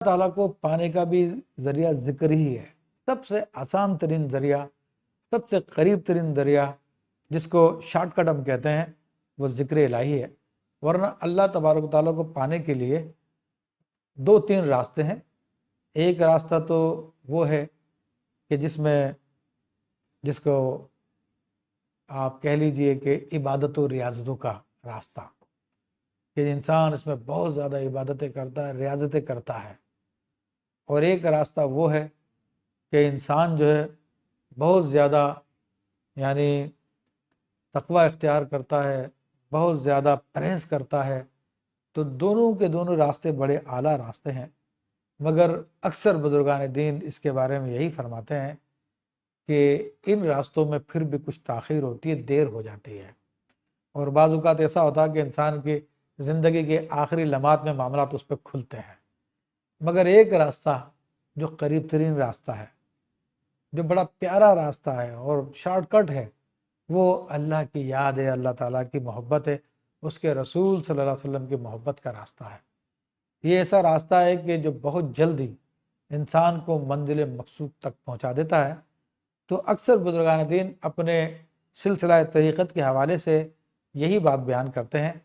ताला को पाने का भी ज़रिया ज़िक्र ही है। सबसे आसान तरीन ज़रिया, सबसे करीब तरीन ज़रिया, जिसको शॉर्टकट हम कहते हैं, वो ज़िक्र इलाही है। वरना अल्लाह तबारक ताला को पाने के लिए 2-3 रास्ते हैं। एक रास्ता तो वो है कि जिसको आप कह लीजिए कि इबादत और रियाजतों का रास्ता, कि इंसान इसमें बहुत ज़्यादा इबादतें करता है, रियाजतें करता है। और एक रास्ता वो है कि इंसान जो है बहुत ज़्यादा यानी तकवा इख्तियार करता है, बहुत ज़्यादा परहेज़ करता है। तो दोनों के दोनों रास्ते बड़े आला रास्ते हैं, मगर अक्सर बुजुर्गान दीन इसके बारे में यही फरमाते हैं कि इन रास्तों में फिर भी कुछ ताख़ीर होती है, देर हो जाती है। और बाज़ औक़ात ऐसा होता है कि इंसान की ज़िंदगी के आखिरी लम्हात में मामलात उस पर खुलते हैं। मगर एक रास्ता जो करीब तरीन रास्ता है, जो बड़ा प्यारा रास्ता है और शॉर्टकट है, वो अल्लाह की याद है, अल्लाह ताला की मोहब्बत है, उसके रसूल सल्लल्लाहु अलैहि वसल्लम की मोहब्बत का रास्ता है। ये ऐसा रास्ता है कि जो बहुत जल्दी इंसान को मंजिल मकसूद तक पहुंचा देता है। तो अक्सर बुजुर्गान दीन अपने सिलसिला तरीक़त के हवाले से यही बात बयान करते हैं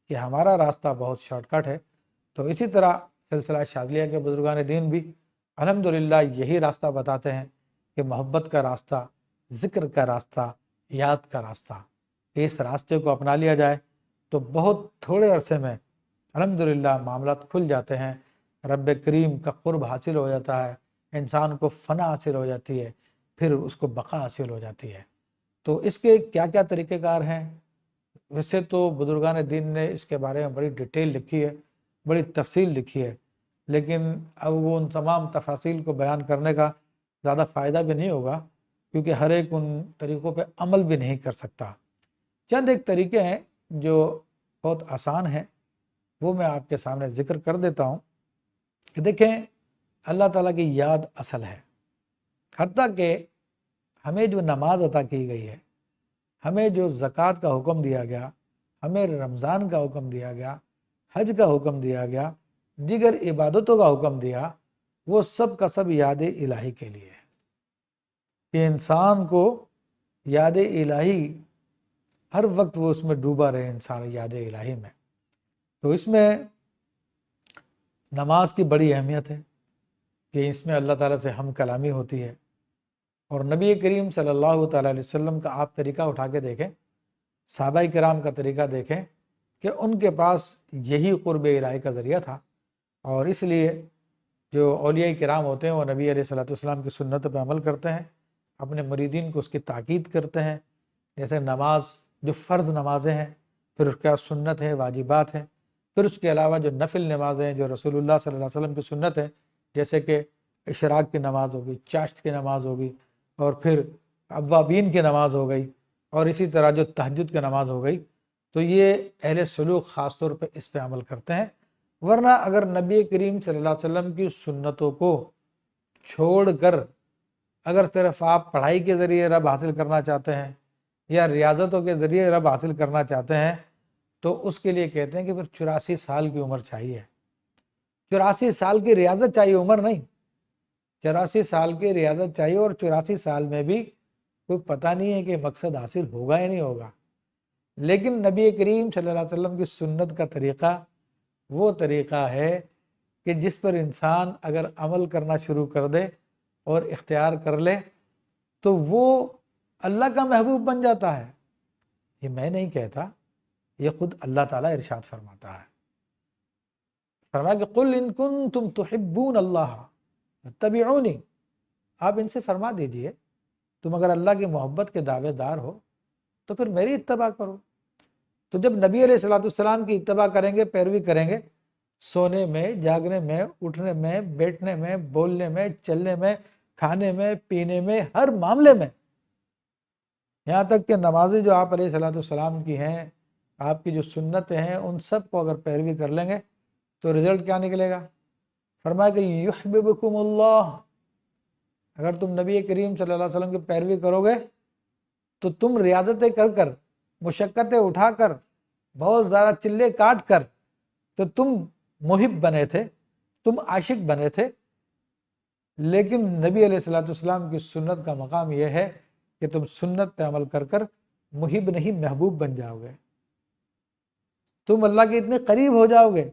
कि हमारा रास्ता बहुत शॉर्टकट है। तो इसी तरह सिलसिला शाज़िलिया के बुजुर्गान दीन भी अल्हम्दुलिल्लाह यही रास्ता बताते हैं कि मोहब्बत का रास्ता, ज़िक्र का रास्ता, याद का रास्ता, इस रास्ते को अपना लिया जाए तो बहुत थोड़े अरसे में अल्हम्दुलिल्लाह मामलात खुल जाते हैं। रब करीम का क़ुर्ब हासिल हो जाता है, इंसान को फ़ना हासिल हो जाती है, फिर उसको बका हासिल हो जाती है। तो इसके क्या क्या तरीक़ेकार हैं? वैसे तो बुजुर्गान दीन ने इसके बारे में बड़ी डिटेल लिखी है, बड़ी तफसील लिखी है, लेकिन अब वो उन तमाम तफासिल को बयान करने का ज़्यादा फ़ायदा भी नहीं होगा, क्योंकि हर एक उन तरीक़ों पे अमल भी नहीं कर सकता। चंद एक तरीक़े हैं जो बहुत आसान हैं, वो मैं आपके सामने ज़िक्र कर देता हूँ कि देखें, अल्लाह ताला की याद असल है। हत्ता कि हमें जो नमाज अता की गई है, हमें जो ज़कात का हुक्म दिया गया, हमें रमज़ान का हुक्म दिया गया, हज का हुक्म दिया गया, दीगर इबादतों का हुक्म दिया, वो सब का सब याद इलाही के लिए है कि इंसान को याद इलाही हर वक्त वो उसमें डूबा रहे, इंसान याद इलाही में। तो इसमें नमाज की बड़ी अहमियत है कि इसमें अल्लाह ताला से हम कलामी होती है। और नबी करीम सल्लल्लाहु अलैहि वसल्लम का आप तरीक़ा उठा के देखें, सहाबाए किराम का तरीक़ा देखें कि उनके पास यही क़ुर्ब इलाही का ज़रिया था। और इसलिए जो औलिया किराम होते हैं वो नबी अलैहिस्सलातु वस्सलाम की सुन्नत पर अमल करते हैं, अपने मुरीदीन को उसकी ताकीद करते हैं। जैसे नमाज जो फ़र्ज़ नमाज़ें हैं, फिर उसके बाद सुन्नत है, वाजिबात हैं, फिर उसके अलावा जो नफिल नमाज़ें हैं जो रसूलुल्लाह सल्लल्लाहु अलैहि वसल्लम की सुन्नत है, जैसे कि इशराक की नमाज़ होगी, चाश्त की नमाज़ होगी, और फिर अव्वाबीन की नमाज़ हो गई, और इसी तरह जो तहज्जुद की नमाज़ हो गई। तो ये अहले सुलूक ख़ास तौर पे इस पे अमल करते हैं। वरना अगर नबी करीम सल्लल्लाहु अलैहि वसल्लम की सुन्नतों को छोड़कर अगर सिर्फ आप पढ़ाई के ज़रिए रब हासिल करना चाहते हैं या रियाज़तों के ज़रिए रब हासिल करना चाहते हैं, तो उसके लिए कहते हैं कि फिर 84 साल की उम्र चाहिए। 84 साल की रियाज़त चाहिए, उम्र नहीं। 84 साल की रियाज़त चाहिए, और 84 साल में भी कोई पता नहीं है कि मकसद हासिल होगा या नहीं होगा। लेकिन नबी करीम सल्लल्लाहु अलैहि वसल्लम की सुन्नत का तरीक़ा वो तरीक़ा है कि जिस पर इंसान अगर अमल करना शुरू कर दे और इख्तियार कर ले, तो वो अल्लाह का महबूब बन जाता है। ये मैं नहीं कहता, ये खुद अल्लाह ताला इरशाद फरमाता है। फरमाया कि कुल इन कुंतुम तुहिब्बून अल्लाह फत्तबिऊनी, आप इनसे फरमा दीजिए तुम अगर अल्लाह की मोहब्बत के दावेदार हो तो फिर मेरी इत्तबा करो। तो जब नबी अलैहिस्सलाम की इत्तबा करेंगे, पैरवी करेंगे, सोने में, जागने में, उठने में, बैठने में, बोलने में, चलने में, खाने में, पीने में, हर मामले में, यहाँ तक कि नमाज़ें जो आप अलैहिस्सलाम की हैं, आपकी जो सुन्नतें हैं, उन सब को अगर पैरवी कर लेंगे तो रिज़ल्ट क्या निकलेगा? फरमाया कि युहिब्बुकुमुल्लाह, अगर तुम नबी करीम सल्लल्लाहु अलैहि वसल्लम की पैरवी करोगे तो तुम रियाज़तें कर कर, मुशक्क़तें उठा कर, बहुत ज़्यादा चिल्ले काट कर तो तुम मुहिब बने थे, تم عاشق بنے تھے، لیکن نبی علیہ الصلوۃ والسلام کی سنت کا مقام یہ ہے کہ تم سنت پہ عمل کر کر محب نہیں محبوب بن جاؤ گے، تم اللہ کے اتنے قریب ہو جاؤ گے،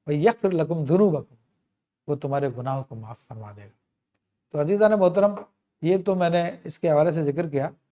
وَيَغْفِرْ لَكُمْ ذُنُوبَكُمْ، وہ تمہارے گناہوں کو معاف فرما دے گا۔ تو عزیزان محترم، یہ تو میں نے اس کے حوالے سے ذکر کیا۔